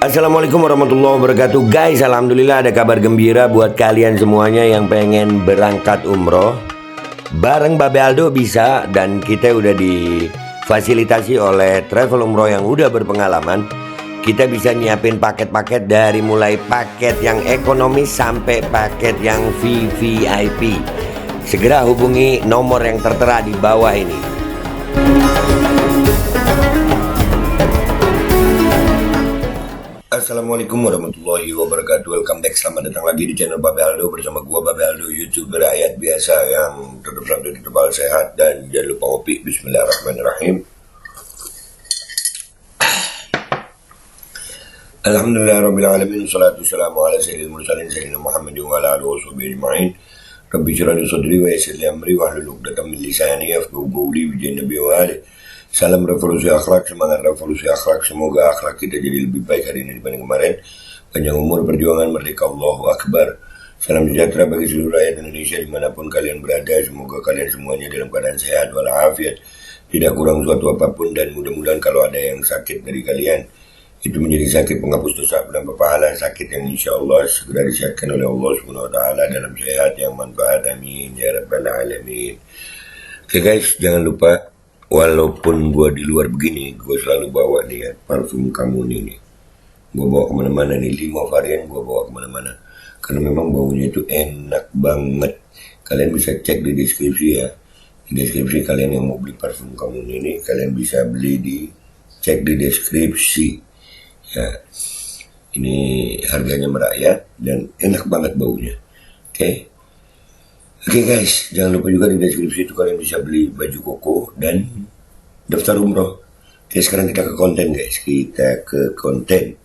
Assalamualaikum warahmatullahi wabarakatuh. Guys, alhamdulillah ada kabar gembira buat kalian semuanya yang pengen berangkat umroh. Bareng Babe Aldo bisa, dan kita udah difasilitasi oleh travel umroh yang udah berpengalaman. Kita bisa nyiapin paket-paket dari mulai paket yang ekonomis sampai paket yang VVIP. Segera hubungi nomor yang tertera di bawah ini. Assalamualaikum warahmatullahi wabarakatuh. Welcome back, selamat datang lagi di channel Babe Aldo bersama gua Babe Aldo, YouTuber rakyat biasa yang tetap selalu tebal sehat dan jangan lupa ngopi. Bismillahirrahmanirrahim. Alhamdulillahirrabbilalamin. Salatu wassalamu ala sayyidil mursalin sayyidina Muhammadin wa ala alihi washabihi ajma'in. Rabbi shrah li sadri wa yassir li amri wahlul 'uqdatam min lisani yafqahu qawli bi nabi wa alihi. Salam revolusi akhlak, semangat revolusi akhlak. Semoga akhlak kita jadi lebih baik hari ini dibanding kemarin. Panjang umur, perjuangan, merdeka, Allahu Akbar. Salam sejahtera bagi seluruh rakyat Indonesia dimanapun kalian berada. Semoga kalian semuanya dalam keadaan sehat walafiat, tidak kurang suatu apapun, dan mudah-mudahan kalau ada yang sakit dari kalian, itu menjadi sakit penghapus dosa dan berpahala, sakit yang insya Allah segera disehatkan oleh Allah SWT dalam sehat yang manfaat. Amin ya rabbal alamin. Oke guys, jangan lupa, walaupun gue di luar begini, gue selalu bawa nih ya, parfum kamu nih. Gue bawa kemana-mana nih, 5 varian gue bawa kemana-mana. Karena memang baunya itu enak banget. Kalian bisa cek di deskripsi ya. Di deskripsi kalian yang mau beli parfum kamu ini, kalian bisa beli cek di deskripsi. Ya, ini harganya merakyat dan enak banget baunya. Oke guys, jangan lupa juga di deskripsi itu kalian bisa beli baju koko dan daftar umroh. Oke, sekarang kita ke konten guys, kita ke konten.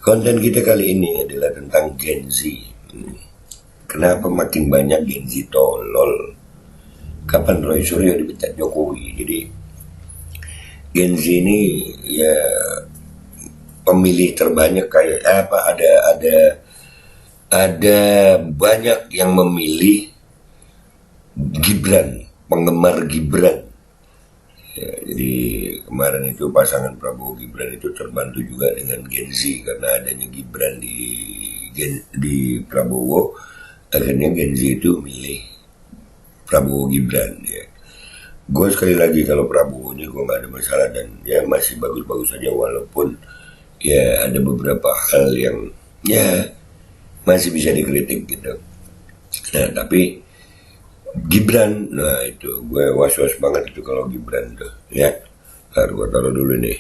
Konten kita kali ini adalah tentang Gen Z. Kenapa makin banyak Gen Z tolol? Kapan Roy Suryo dipecat Jokowi? Jadi Gen Z ini ya pemilih terbanyak, kayak apa, ada banyak yang memilih Gibran, penggemar Gibran. Ya, jadi kemarin itu pasangan Prabowo Gibran itu terbantu juga dengan Gen Z karena adanya Gibran di Prabowo. Akhirnya Gen Z itu milih Prabowo Gibran. Ya. Gue sekali lagi kalau Prabowo-nya gue nggak ada masalah dan ya masih bagus-bagus saja, walaupun ya ada beberapa hal yang ya masih bisa dikritik gitu. Nah tapi Gibran, nah itu gue was-was banget itu kalau Gibran tuh ya. Ntar gue taruh dulu nih.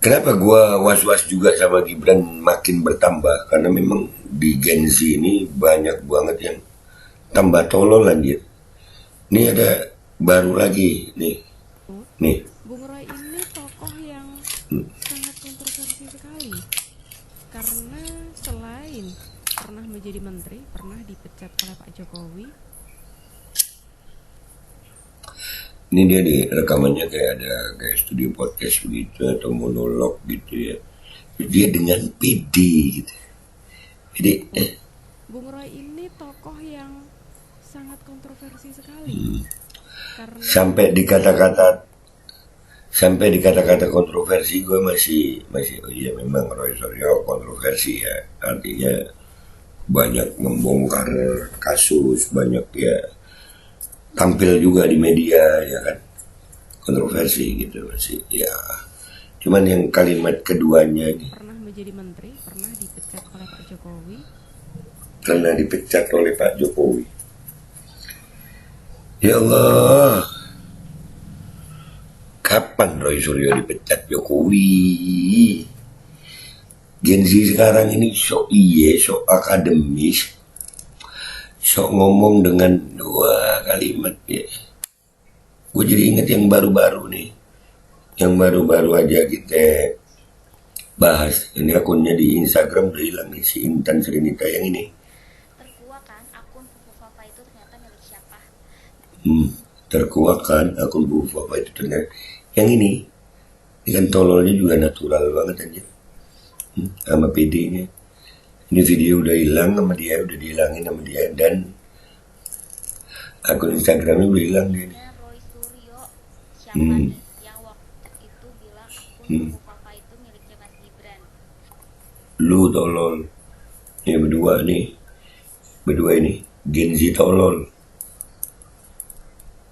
Kenapa gue was-was juga sama Gibran makin bertambah? Karena memang di Gen Z ini banyak banget yang tambah tolol anjir. Ini ada baru lagi nih. Bung Roy ini tokoh yang sangat kontroversi sekali karena selain pernah menjadi menteri, pernah dipecat oleh Pak Jokowi. Ini dia di rekamannya kayak studio podcast begitu atau monolog gitu ya. Dia dengan PD gitu. Jadi Bung Roy ini tokoh yang sangat kontroversi sekali. Karena sampai dikata-kata kontroversi, gue masih oh iya memang Roy Suryo kontroversi ya. Artinya banyak membongkar kasus, banyak ya tampil juga di media ya kan, kontroversi gitu masih ya. Cuman yang kalimat keduanya nih, pernah menjadi menteri, pernah dipecat oleh Pak Jokowi. Pernah dipecat oleh Pak Jokowi. Ya Allah, kapan Roy Suryo dipecat Jokowi? Gen Z sekarang ini sok akademis, sok ngomong dengan 2 kalimat ya. Gue jadi inget yang baru-baru nih, yang baru-baru aja kita bahas. Ini akunnya di Instagram udah hilang nih, si Intan Srinita yang ini. Terkuak kan akun Fufu Papa itu ternyata milik siapa? Terkuak kan akun Fufu Papa itu ternyata yang ini. Ini kan tololnya juga natural banget aja. Sama PD-nya. Ini video udah hilang sama dia, udah dihilangin sama dia, dan akun Instagramnya udah hilang dia nih. Roy Suryo siapa nih yang waktu itu bilang Akun Hmm. Pupu Papa itu miliknya Mas Gibran. Lu tolol. Ini berdua nih. Berdua ini. Gen Z tolol.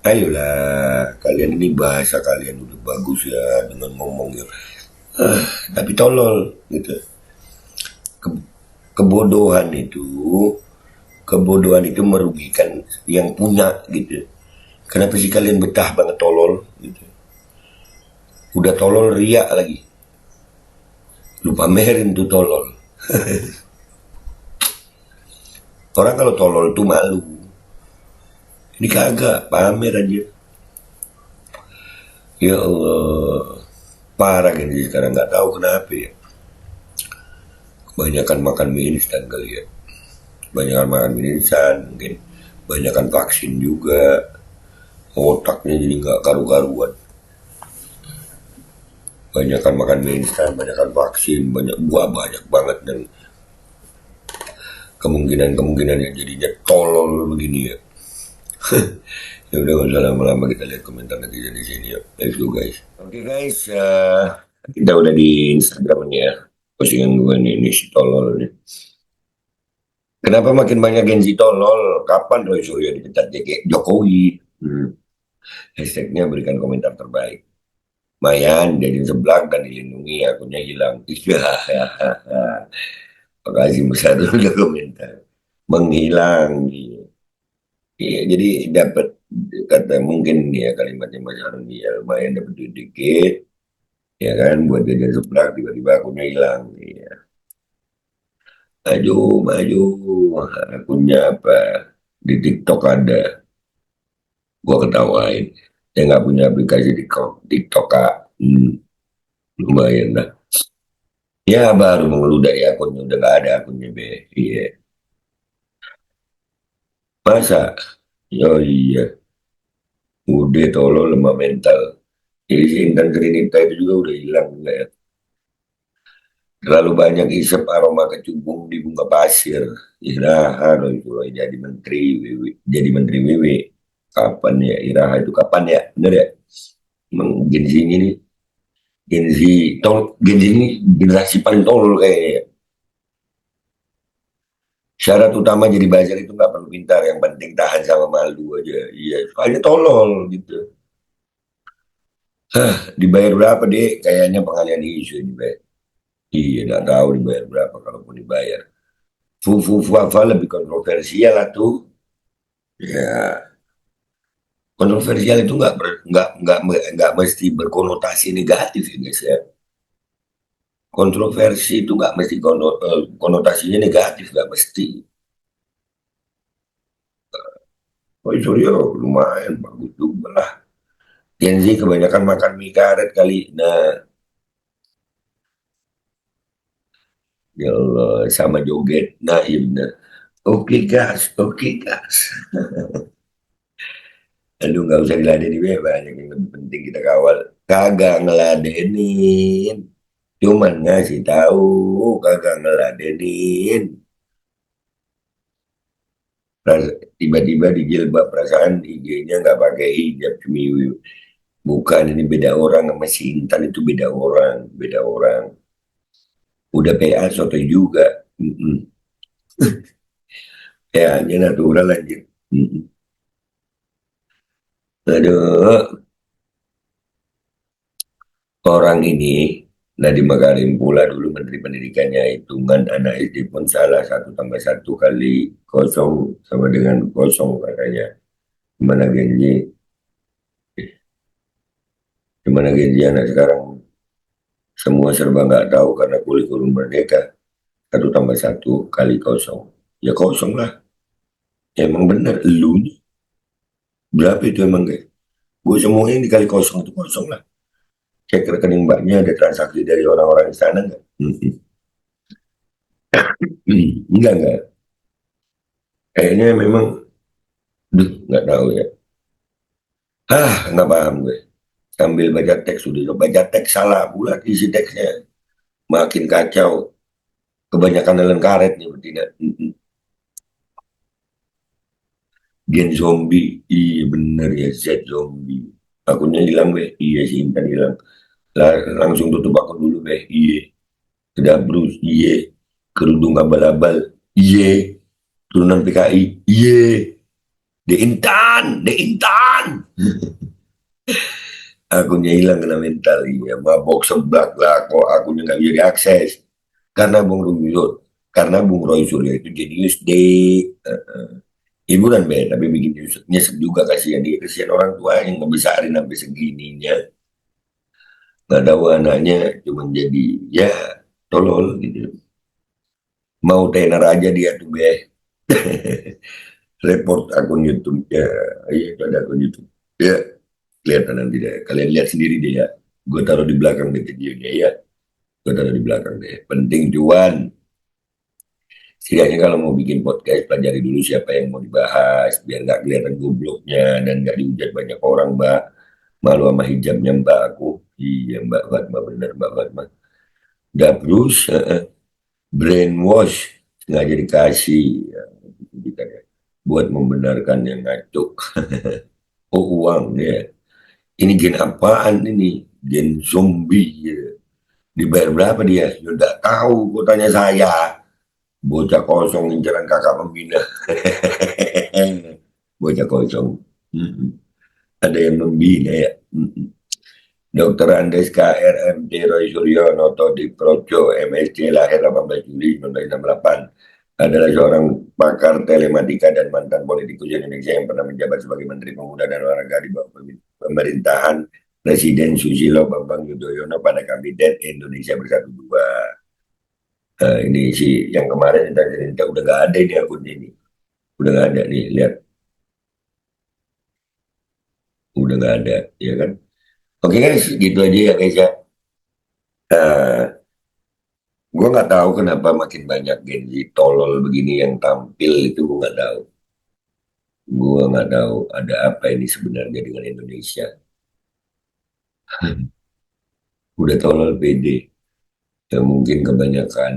Ayolah, kalian ini bahasa kalian udah bagus ya dengan ngomongnya. Tapi tolol gitu. Ke- kebodohan itu, kebodohan itu merugikan yang punya gitu. Kenapa sih kalian betah banget tolol gitu? Udah tolol riak lagi. Lu pamerin tuh tolol. Orang kalau tolol tuh malu. Ini kagak, pamer aja. Ya Allah, parah gini sekarang nggak tahu kenapa ya. Kebanyakan makan mie instan kali ya. Kebanyakan makan mie instan mungkin. Kebanyakan vaksin juga. Otaknya jadi nggak karu-karuan. Kebanyakan makan mie instan, kebanyakan vaksin, banyak banget dan kemungkinan-kemungkinan yang jadinya tolol begini ya. Ya udah nggak usah lama-lama, kita lihat komentar netizen di sini ya. Let's go guys. Oke guys, kita udah di Instagram nih ya. Postingan gue nih, ini si tolol nih. Kenapa makin banyak Gen Z tolol? Kapan Roy Suryo dipecat Jokowi? Hashtagnya berikan komentar terbaik. Mayan jadi seblak dan dilindungi, akunnya hilang. Makasih besar udah komentar. Menghilang. Iya, jadi dapat kata mungkin ya kalimatnya Mas Arun ya lumayan dapat duit dikit, ya kan buat jajan seblak tiba-tiba akunnya hilang. Iya. Maju, maju, akunnya apa? Di TikTok ada, gua ketawain. Saya nggak punya aplikasi di TikTok kak. Lumayan lah. Ya baru mengeluh dari akunnya udah nggak ada akunnya be. Iya. Masa? Oh iya. Udah tolol lemah mental. Jadi si Intan Trinita itu juga udah hilang juga ya. Terlalu banyak isep aroma kecubung di bunga pasir. Iraha loh itu loh jadi menteri WW, jadi menteri WW. Kapan ya Iraha itu kapan ya? Bener ya? Emang Gen Z ini Gen Z Gen Z ini generasi paling tolol kayaknya ya. Syarat utama jadi buzzer itu nggak perlu pintar, yang penting tahan sama malu aja. Iya, soalnya tolol gitu. Dibayar berapa deh? Kayaknya pengalian isu dibayar. Iya, nggak tahu dibayar berapa kalaupun dibayar. Fufu Fuafa lebih kontroversial lah tuh. Ya, kontroversial itu nggak mesti berkonotasi negatif ya guys ya. Kontroversi itu nggak mesti konotasinya negatif, nggak mesti. Oh Suryo lumayan bagus juga lah. Gen Z kebanyakan makan mie karet kali. Nah, ya Allah sama joget. Nah iya bener. Oke gas, oke gas. Aduh nggak usah diladenin, banyak yang lebih penting kita kawal. Kagak ngeladenin. Cuman ngasih tahu, kagak ngeladenin. Tiba-tiba di jilbab perasaan IG-nya nggak pakai hijab cemiwi. Bukan, ini beda orang sama si Intan itu beda orang, beda orang. Udah PA soto juga. Mm-mm. PA-nya natural aja. Mm-mm. Aduh, orang ini Nadiem Makarim pula dulu Menteri Pendidikannya hitungan anak SD pun salah, satu tambah satu kali kosong sama dengan kosong katanya. Gimana Genji? Gimana Genji anak sekarang semua serba nggak tahu karena kurikulum merdeka. Satu tambah satu kali kosong. Ya kosong lah. Ya, emang bener. Lu nih. Berapa itu emang guys? Gue semuanya dikali kosong itu kosong lah. Cek rekening mbaknya ada transaksi dari orang-orang di sana nggak? Enggak, enggak. Kayaknya memang, duh, nggak tahu ya. Nggak paham gue. Sambil baca teks, sudah baca teks salah pula isi teksnya. Makin kacau. Kebanyakan dalam karet nih, tidak. Gen zombie, iya bener ya Z zombie. Akunnya hilang be, iya sih Intan hilang. Langsung tutup akun dulu deh. Iya. Kedabrus, iya. Kerudung abal-abal, iya. Turunan PKI, iya. De Intan. Akunnya hilang kena mental, iya. Mabok seblak lah, kok akunnya nggak bisa diakses. Karena Bung Roy Suryo itu jenius deh. Hiburan be, tapi bikin nyesek juga, kasihan dia, kasihan orang tua yang ngebesarin sampai segininya. Nggak tahu anaknya cuma jadi ya tolol gitu. Mau tenar aja dia tuh be. Report akun YouTube ya, iya itu ada akun YouTube ya, kelihatan nanti deh, kalian lihat sendiri deh ya, gue taruh di belakang deh videonya ya, gue taruh di belakang deh, penting cuan. Setidaknya kalau mau bikin podcast, pelajari dulu siapa yang mau dibahas, biar nggak kelihatan gobloknya dan nggak dihujat banyak orang, mbak. Malu sama hijabnya mbak aku. Iya mbak Fatma, bener mbak Fatma. Dabrus, brainwash, sengaja dikasih ya, buat membenarkan yang ngaco. Oh uang ya. Ini gen apaan ini? Gen zombie ya. Dibayar berapa dia? Ya nggak tahu, gue tanya saya. Bocah kosong inceran kakak pembina. Bocah kosong. Mm-mm. Ada yang membina ya. Mm-mm. Dr. Andes KRMT Roy Suryono Todi Projo MSc lahir 18 Juli 1968, adalah seorang pakar telematika dan mantan politikus Indonesia yang pernah menjabat sebagai Menteri Pemuda dan Olahraga di bawah pemerintahan Presiden Susilo Bambang Yudhoyono pada Kabinet Indonesia Bersatu 2. Ini sih yang kemarin cerita udah nggak ada ini akunnya ini, udah nggak ada nih, lihat udah nggak ada ya kan. Oke guys, gitu aja ya guys ya. Gue nggak tahu kenapa makin banyak Gen Z tolol begini yang tampil itu, gue nggak tahu. Gue nggak tahu ada apa ini sebenarnya dengan Indonesia. Udah tolol pede. Ya mungkin kebanyakan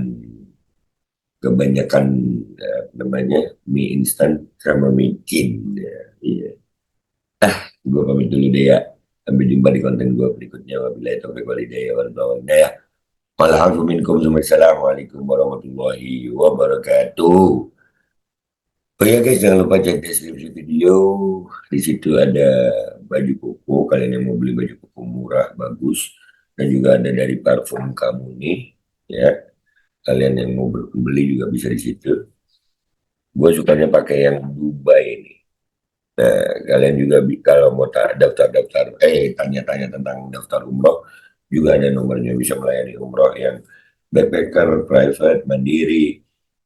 kebanyakan namanya mie instan sama micin. Ya, iya. Gue pamit dulu deh ya. Sampai jumpa di konten gue berikutnya. Wabillahi taufiq wal hidayah. Wassalamualaikum warahmatullahi wabarakatuh. Oh ya guys, jangan lupa cek deskripsi video. Di situ ada baju koko. Kalian yang mau beli baju koko murah, bagus. Dan juga ada dari parfum kamu nih. Ya, kalian yang mau beli juga bisa di situ. Gue sukanya pakai yang Dubai ini. Nah, kalian juga kalau mau daftar-daftar, tanya-tanya tentang daftar umroh, juga ada nomornya, bisa melayani umroh yang backpacker, private, mandiri,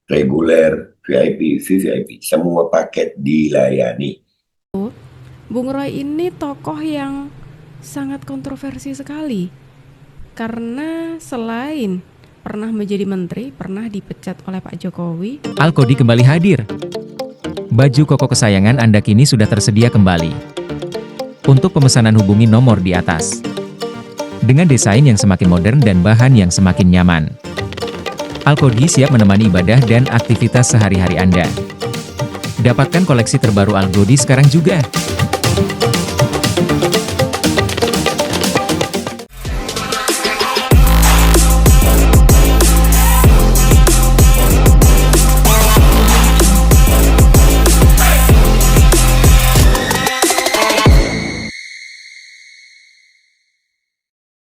reguler, VIP, VVIP, semua paket dilayani. Bung Roy ini tokoh yang sangat kontroversi sekali. Karena selain pernah menjadi menteri, pernah dipecat oleh Pak Jokowi. Alkodi kembali hadir. Baju koko kesayangan Anda kini sudah tersedia kembali. Untuk pemesanan hubungi nomor di atas. Dengan desain yang semakin modern dan bahan yang semakin nyaman. Alkodi siap menemani ibadah dan aktivitas sehari-hari Anda. Dapatkan koleksi terbaru Alkodi sekarang juga.